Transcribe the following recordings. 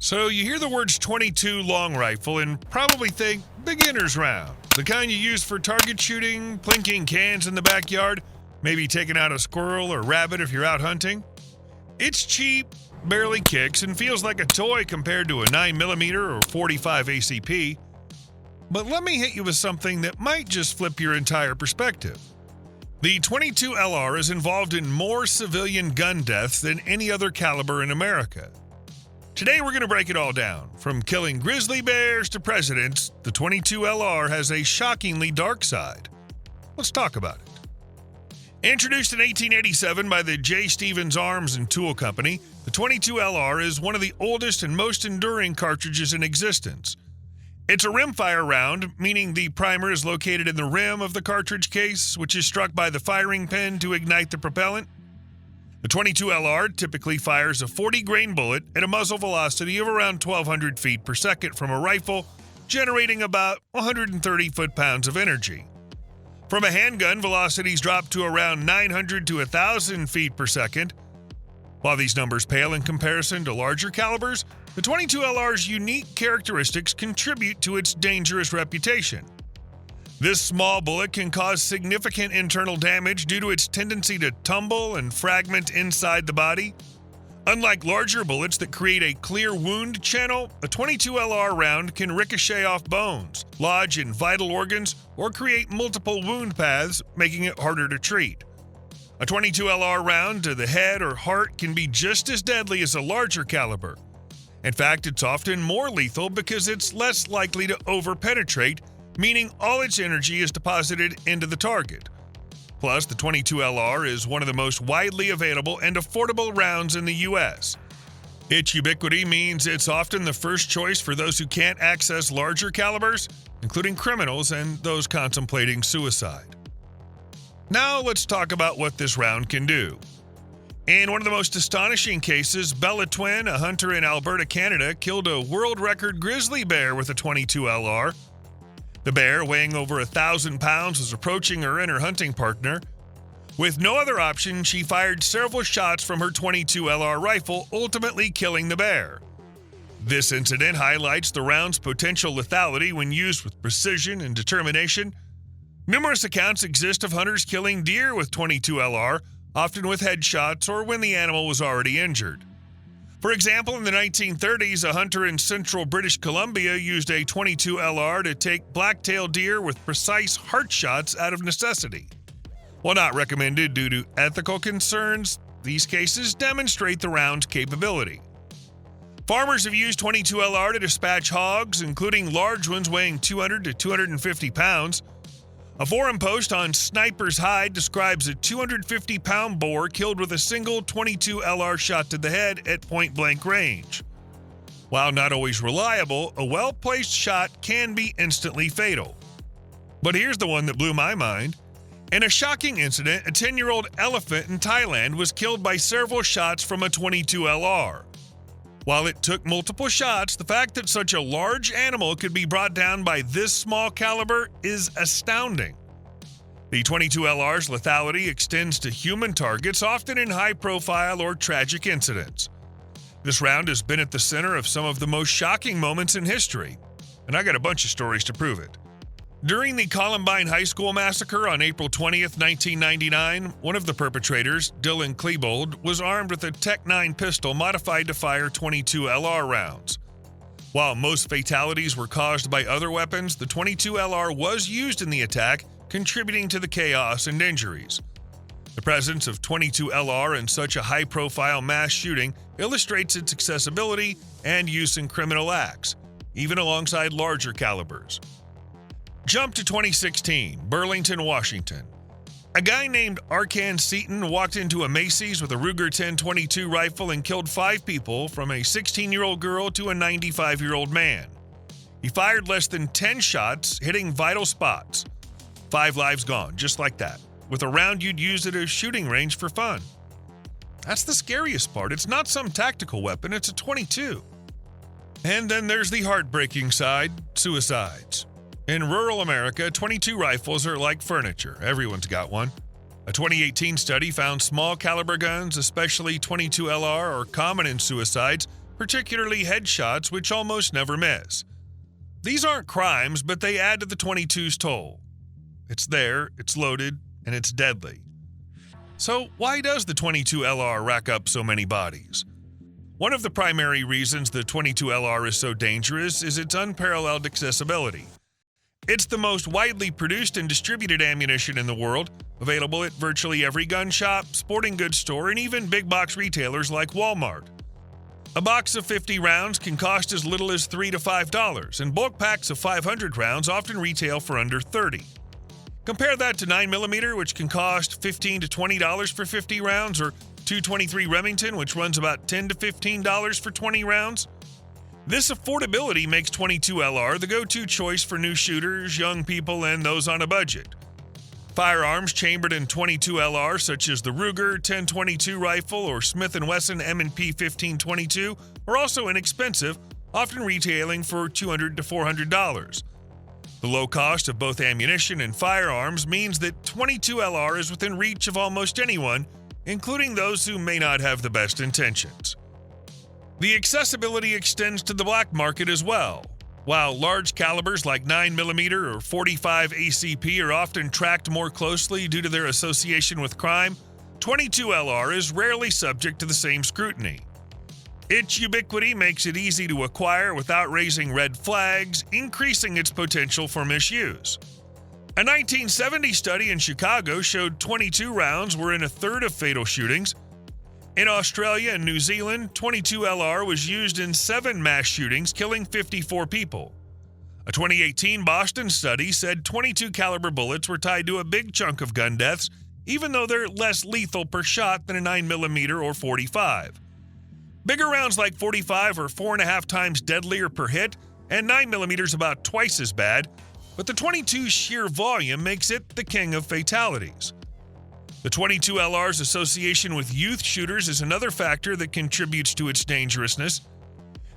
So you hear the words .22 long rifle and probably think beginner's round, the kind you use for target shooting, plinking cans in the backyard, maybe taking out a squirrel or rabbit if you're out hunting. It's cheap, barely kicks, and feels like a toy compared to a 9mm or 45 ACP. But let me hit you with something that might just flip your entire perspective. The .22 LR is involved in more civilian gun deaths than any other caliber in America. Today we're going to break it all down. From killing grizzly bears to presidents, the .22 LR has a shockingly dark side. Let's talk about it. Introduced in 1887 by the J. Stevens Arms and Tool Company, the .22 LR is one of the oldest and most enduring cartridges in existence. It's a rimfire round, meaning the primer is located in the rim of the cartridge case, which is struck by the firing pin to ignite the propellant. The .22 LR typically fires a 40-grain bullet at a muzzle velocity of around 1,200 feet per second from a rifle, generating about 130 foot-pounds of energy. From a handgun, velocities drop to around 900 to 1,000 feet per second. While these numbers pale in comparison to larger calibers, the .22 LR's unique characteristics contribute to its dangerous reputation. This small bullet can cause significant internal damage due to its tendency to tumble and fragment inside the body. Unlike larger bullets that create a clear wound channel, a .22 LR round can ricochet off bones, lodge in vital organs, or create multiple wound paths, making it harder to treat. A .22 LR round to the head or heart can be just as deadly as a larger caliber. In fact, it's often more lethal because it's less likely to overpenetrate, meaning all its energy is deposited into the target. Plus, the .22 LR is one of the most widely available and affordable rounds in the U.S. Its ubiquity means it's often the first choice for those who can't access larger calibers, including criminals and those contemplating suicide. Now let's talk about what this round can do. In one of the most astonishing cases, Bella Twin, a hunter in Alberta, Canada, killed a world record grizzly bear with a .22 LR. The bear, weighing over 1,000 pounds, was approaching her and her hunting partner. With no other option, she fired several shots from her .22 LR rifle, ultimately killing the bear. This incident highlights the round's potential lethality when used with precision and determination. Numerous accounts exist of hunters killing deer with .22 LR, often with headshots or when the animal was already injured. For example, in the 1930s, a hunter in central British Columbia used a .22 LR to take black-tailed deer with precise heart shots out of necessity. While not recommended due to ethical concerns, these cases demonstrate the round's capability. Farmers have used .22 LR to dispatch hogs, including large ones weighing 200 to 250 pounds. A forum post on Sniper's Hide describes a 250-pound boar killed with a single .22 LR shot to the head at point-blank range. While not always reliable, a well-placed shot can be instantly fatal. But here's the one that blew my mind. In a shocking incident, a 10-year-old elephant in Thailand was killed by several shots from a .22 LR. While it took multiple shots, the fact that such a large animal could be brought down by this small caliber is astounding. The .22 LR's lethality extends to human targets, often in high-profile or tragic incidents. This round has been at the center of some of the most shocking moments in history, and I got a bunch of stories to prove it. During the Columbine High School massacre on April 20th, 1999, one of the perpetrators, Dylan Klebold, was armed with a Tech-9 pistol modified to fire .22 LR rounds. While most fatalities were caused by other weapons, the .22 LR was used in the attack, contributing to the chaos and injuries. The presence of .22 LR in such a high-profile mass shooting illustrates its accessibility and use in criminal acts, even alongside larger calibers. Jump to 2016, Burlington, Washington. A guy named Arkan Seaton walked into a Macy's with a Ruger 10/22 rifle and killed 5 people, from a 16-year-old girl to a 95-year-old man. He fired less than 10 shots, hitting vital spots. 5 lives gone, just like that, with a round you'd use at a shooting range for fun. That's the scariest part. It's not some tactical weapon, it's a .22. And then there's the heartbreaking side, suicides. In rural America, .22 rifles are like furniture. Everyone's got one. A 2018 study found small caliber guns, especially .22 LR, are common in suicides, particularly headshots, which almost never miss. These aren't crimes, but they add to the .22's toll. It's there, it's loaded, and it's deadly. So why does the .22 LR rack up so many bodies? One of the primary reasons the .22 LR is so dangerous is its unparalleled accessibility. It's the most widely produced and distributed ammunition in the world, available at virtually every gun shop, sporting goods store, and even big box retailers like Walmart. A box of 50 rounds can cost as little as $3 to $5, and bulk packs of 500 rounds often retail for under $30. Compare that to 9mm, which can cost $15 to $20 for 50 rounds, or .223 Remington, which runs about $10 to $15 for 20 rounds. This affordability makes .22 LR the go-to choice for new shooters, young people, and those on a budget. Firearms chambered in .22 LR, such as the Ruger 1022 rifle or Smith & Wesson M&P 1522, are also inexpensive, often retailing for $200 to $400. The low cost of both ammunition and firearms means that .22 LR is within reach of almost anyone, including those who may not have the best intentions. The accessibility extends to the black market as well. While large calibers like 9mm or 45 ACP are often tracked more closely due to their association with crime, .22 LR is rarely subject to the same scrutiny. Its ubiquity makes it easy to acquire without raising red flags, increasing its potential for misuse. A 1970 study in Chicago showed .22 rounds were in a third of fatal shootings. In Australia and New Zealand, .22 LR was used in 7 mass shootings, killing 54 people. A 2018 Boston study said .22 caliber bullets were tied to a big chunk of gun deaths, even though they're less lethal per shot than a 9mm or 45. Bigger rounds like 45 are 4.5 times deadlier per hit, and 9mm is about twice as bad, but the .22's sheer volume makes it the king of fatalities. The .22 LR's association with youth shooters is another factor that contributes to its dangerousness.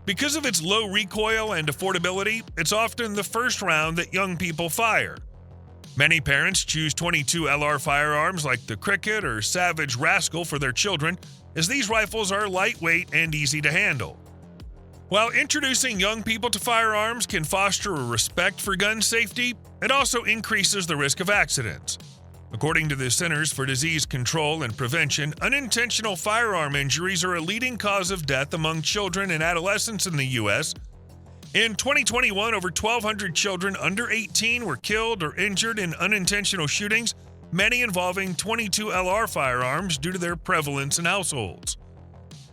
Because of its low recoil and affordability, it's often the first round that young people fire. Many parents choose .22 LR firearms like the Cricket or Savage Rascal for their children, as these rifles are lightweight and easy to handle. While introducing young people to firearms can foster a respect for gun safety, it also increases the risk of accidents. According to the Centers for Disease Control and Prevention, unintentional firearm injuries are a leading cause of death among children and adolescents in the U.S. In 2021, over 1,200 children under 18 were killed or injured in unintentional shootings, many involving .22 LR firearms due to their prevalence in households.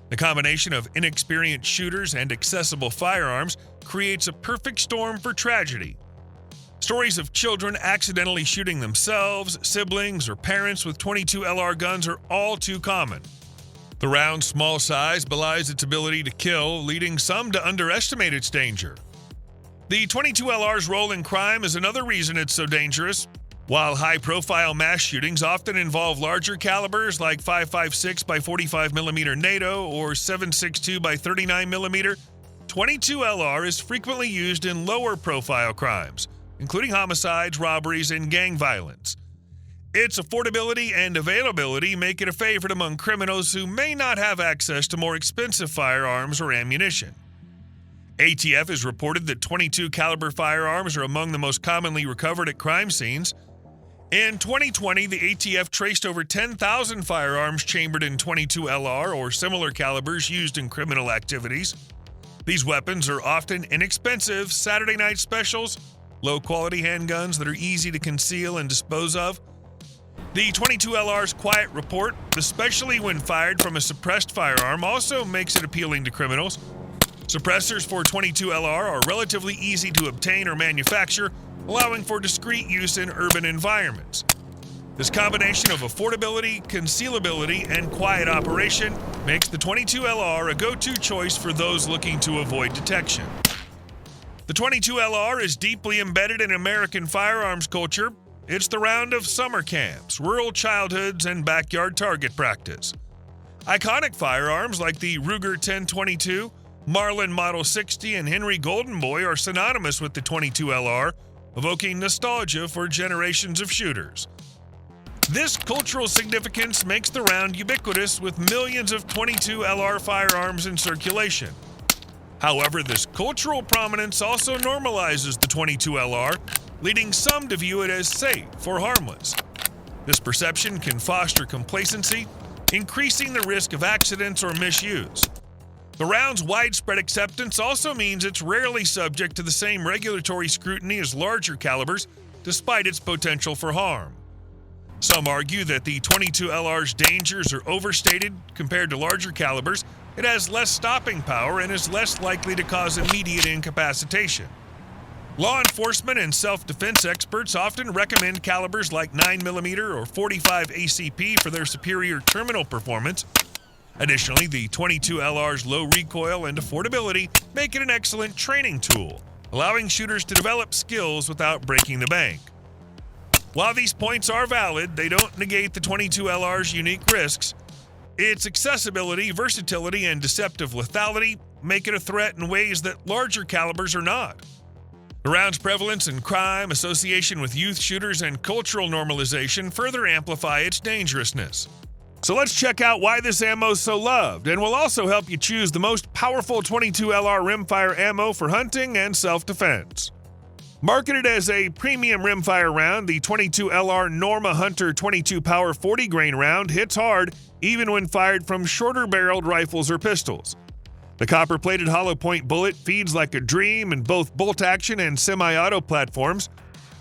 The combination of inexperienced shooters and accessible firearms creates a perfect storm for tragedy. Stories of children accidentally shooting themselves, siblings, or parents with .22 LR guns are all too common. The round's small size belies its ability to kill, leading some to underestimate its danger. The .22 LR's role in crime is another reason it's so dangerous. While high-profile mass shootings often involve larger calibers like 5.56 by 45mm NATO or 7.62 by 39mm, .22 LR is frequently used in lower-profile crimes, including homicides, robberies, and gang violence. Its affordability and availability make it a favorite among criminals who may not have access to more expensive firearms or ammunition. ATF has reported that .22 caliber firearms are among the most commonly recovered at crime scenes. In 2020, the ATF traced over 10,000 firearms chambered in .22 LR or similar calibers used in criminal activities. These weapons are often inexpensive Saturday night specials, low-quality handguns that are easy to conceal and dispose of. The .22 LR's quiet report, especially when fired from a suppressed firearm, also makes it appealing to criminals. Suppressors for .22 LR are relatively easy to obtain or manufacture, allowing for discreet use in urban environments. This combination of affordability, concealability, and quiet operation makes the .22 LR a go-to choice for those looking to avoid detection. The .22 LR is deeply embedded in American firearms culture. It's the round of summer camps, rural childhoods, and backyard target practice. Iconic firearms like the Ruger 1022, Marlin Model 60, and Henry Golden Boy are synonymous with the .22 LR, evoking nostalgia for generations of shooters. This cultural significance makes the round ubiquitous with millions of .22 LR firearms in circulation, However, this cultural prominence also normalizes the .22 LR, leading some to view it as safe or harmless. This perception can foster complacency, increasing the risk of accidents or misuse. The round's widespread acceptance also means it's rarely subject to the same regulatory scrutiny as larger calibers, despite its potential for harm. Some argue that the .22 LR's dangers are overstated compared to larger calibers. It has less stopping power and is less likely to cause immediate incapacitation. Law enforcement and self-defense experts often recommend calibers like 9mm or 45 ACP for their superior terminal performance. Additionally, the .22 LR's low recoil and affordability make it an excellent training tool, allowing shooters to develop skills without breaking the bank. While these points are valid, they don't negate the .22 LR's unique risks. Its accessibility, versatility, and deceptive lethality make it a threat in ways that larger calibers are not. The round's prevalence in crime, association with youth shooters, and cultural normalization further amplify its dangerousness. So let's check out why this ammo is so loved, and will also help you choose the most powerful .22 LR rimfire ammo for hunting and self-defense. Marketed as a premium rimfire round, the .22 LR Norma Hunter 22 Power 40 grain round hits hard even when fired from shorter-barreled rifles or pistols. The copper-plated hollow point bullet feeds like a dream in both bolt-action and semi-auto platforms.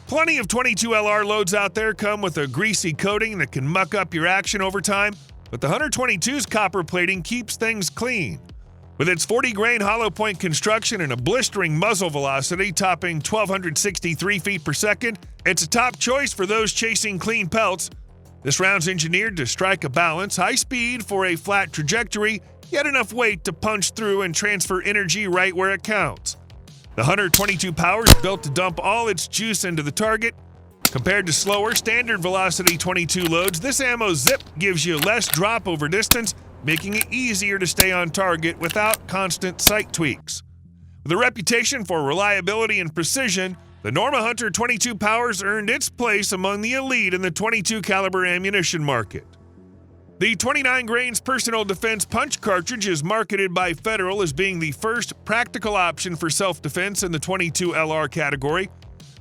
Plenty of .22 LR loads out there come with a greasy coating that can muck up your action over time, but the Hunter 22's copper plating keeps things clean. With its 40-grain hollow point construction and a blistering muzzle velocity topping 1,263 feet per second, it's a top choice for those chasing clean pelts. This round's engineered to strike a balance, high speed for a flat trajectory, yet enough weight to punch through and transfer energy right where it counts. The Hunter 22 Power is built to dump all its juice into the target. Compared to slower, standard velocity .22 loads, this ammo's zip gives you less drop over distance, making it easier to stay on target without constant sight tweaks. With a reputation for reliability and precision, the Norma Hunter 22 Power's earned its place among the elite in the .22 caliber ammunition market. The 29 grains personal defense punch cartridge is marketed by Federal as being the first practical option for self-defense in the .22 LR category.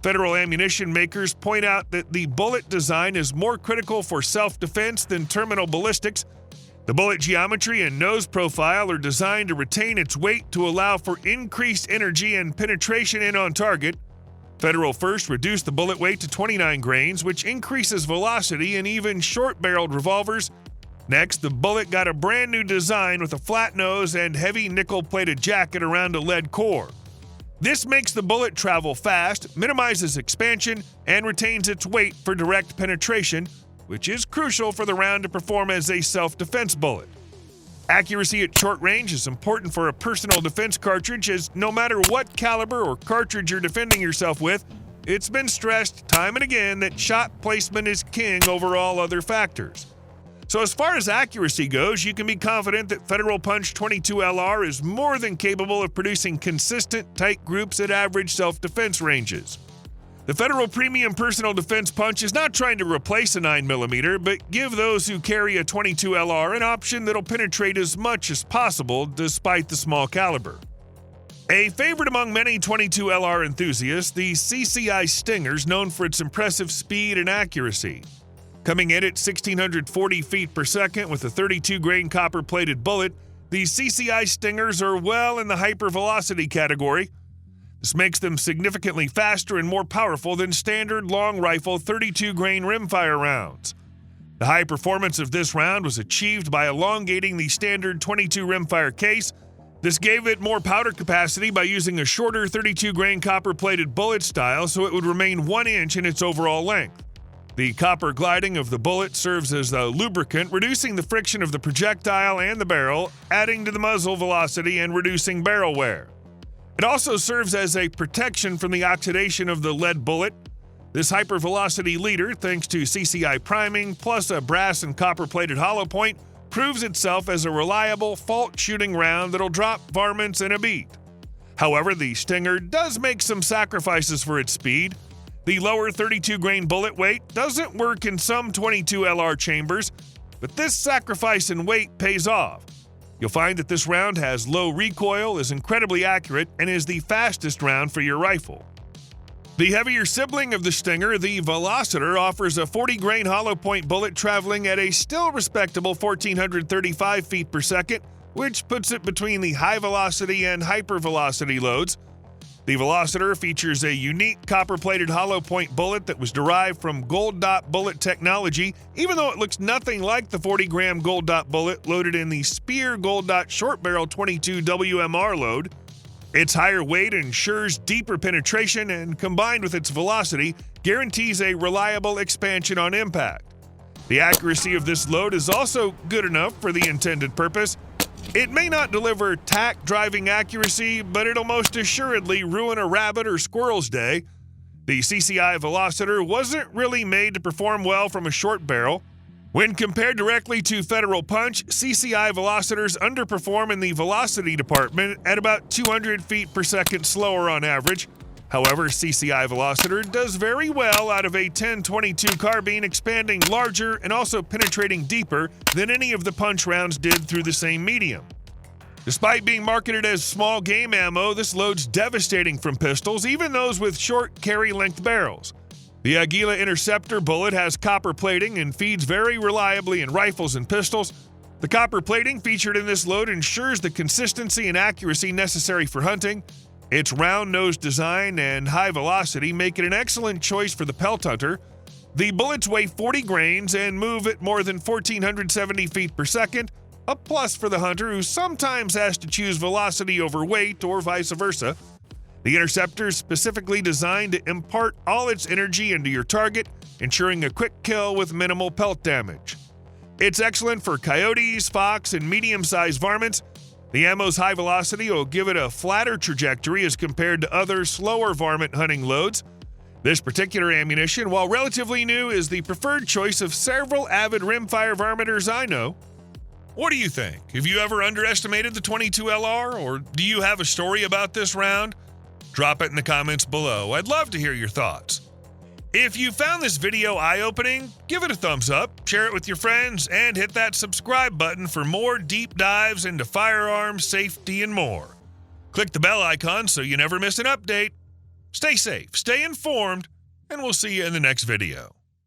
Federal ammunition makers point out that the bullet design is more critical for self-defense than terminal ballistics. The bullet geometry and nose profile are designed to retain its weight to allow for increased energy and penetration in on target. Federal first reduced the bullet weight to 29 grains, which increases velocity in even short-barreled revolvers. Next, the bullet got a brand new design with a flat nose and heavy nickel-plated jacket around a lead core. This makes the bullet travel fast, minimizes expansion, and retains its weight for direct penetration, which is crucial for the round to perform as a self-defense bullet. Accuracy at short range is important for a personal defense cartridge, as no matter what caliber or cartridge you're defending yourself with, it's been stressed time and again that shot placement is king over all other factors. So as far as accuracy goes, you can be confident that Federal Punch .22 LR is more than capable of producing consistent, tight groups at average self-defense ranges. The Federal Premium Personal Defense Punch is not trying to replace a 9mm, but give those who carry a .22 LR an option that'll penetrate as much as possible despite the small caliber. A favorite among many .22 LR enthusiasts, the CCI Stinger's known for its impressive speed and accuracy. Coming in at 1,640 feet per second with a 32-grain copper-plated bullet, the CCI Stingers are well in the Hypervelocity category. This makes them significantly faster and more powerful than standard long rifle 32-grain rimfire rounds. The high performance of this round was achieved by elongating the standard .22 rimfire case. This gave it more powder capacity by using a shorter 32-grain copper-plated bullet style so it would remain 1 inch in its overall length. The copper gliding of the bullet serves as a lubricant, reducing the friction of the projectile and the barrel, adding to the muzzle velocity and reducing barrel wear. It also serves as a protection from the oxidation of the lead bullet. This hypervelocity leader, thanks to CCI priming plus a brass and copper-plated hollow point, proves itself as a reliable, fault-shooting round that'll drop varmints in a beat. However, the Stinger does make some sacrifices for its speed. The lower 32-grain bullet weight doesn't work in some .22 LR chambers, but this sacrifice in weight pays off. You'll find that this round has low recoil, is incredibly accurate, and is the fastest round for your rifle. The heavier sibling of the Stinger, the Velociter, offers a 40-grain hollow point bullet traveling at a still respectable 1,435 feet per second, which puts it between the high velocity and hypervelocity loads. The Velociter features a unique copper-plated hollow point bullet that was derived from gold dot bullet technology, even though it looks nothing like the 40-gram gold dot bullet loaded in the Speer gold dot short barrel 22 WMR load. Its higher weight ensures deeper penetration and, combined with its velocity, guarantees a reliable expansion on impact. The accuracy of this load is also good enough for the intended purpose. It may not deliver tack driving accuracy, but it'll most assuredly ruin a rabbit or squirrel's day. The CCI Velociter wasn't really made to perform well from a short barrel. When compared directly to Federal Punch, CCI Velociters underperform in the velocity department at about 200 feet per second slower on average. However, CCI Velociter does very well out of a 10-22 carbine, expanding larger and also penetrating deeper than any of the Punch rounds did through the same medium. Despite being marketed as small game ammo, this load's devastating from pistols, even those with short carry length barrels. The Aguila Interceptor bullet has copper plating and feeds very reliably in rifles and pistols. The copper plating featured in this load ensures the consistency and accuracy necessary for hunting. Its round-nosed design and high velocity make it an excellent choice for the pelt hunter. The bullets weigh 40 grains and move at more than 1,470 feet per second, a plus for the hunter who sometimes has to choose velocity over weight or vice versa. The Interceptor is specifically designed to impart all its energy into your target, ensuring a quick kill with minimal pelt damage. It's excellent for coyotes, fox, and medium-sized varmints. The ammo's high velocity will give it a flatter trajectory as compared to other slower varmint hunting loads. This particular ammunition, while relatively new, is the preferred choice of several avid rimfire varminters I know. What do you think? Have you ever underestimated the 22LR, or do you have a story about this round? Drop it in the comments below. I'd love to hear your thoughts. If you found this video eye-opening, give it a thumbs up, share it with your friends, and hit that subscribe button for more deep dives into firearms, safety, and more. Click the bell icon so you never miss an update. Stay safe, stay informed, and we'll see you in the next video.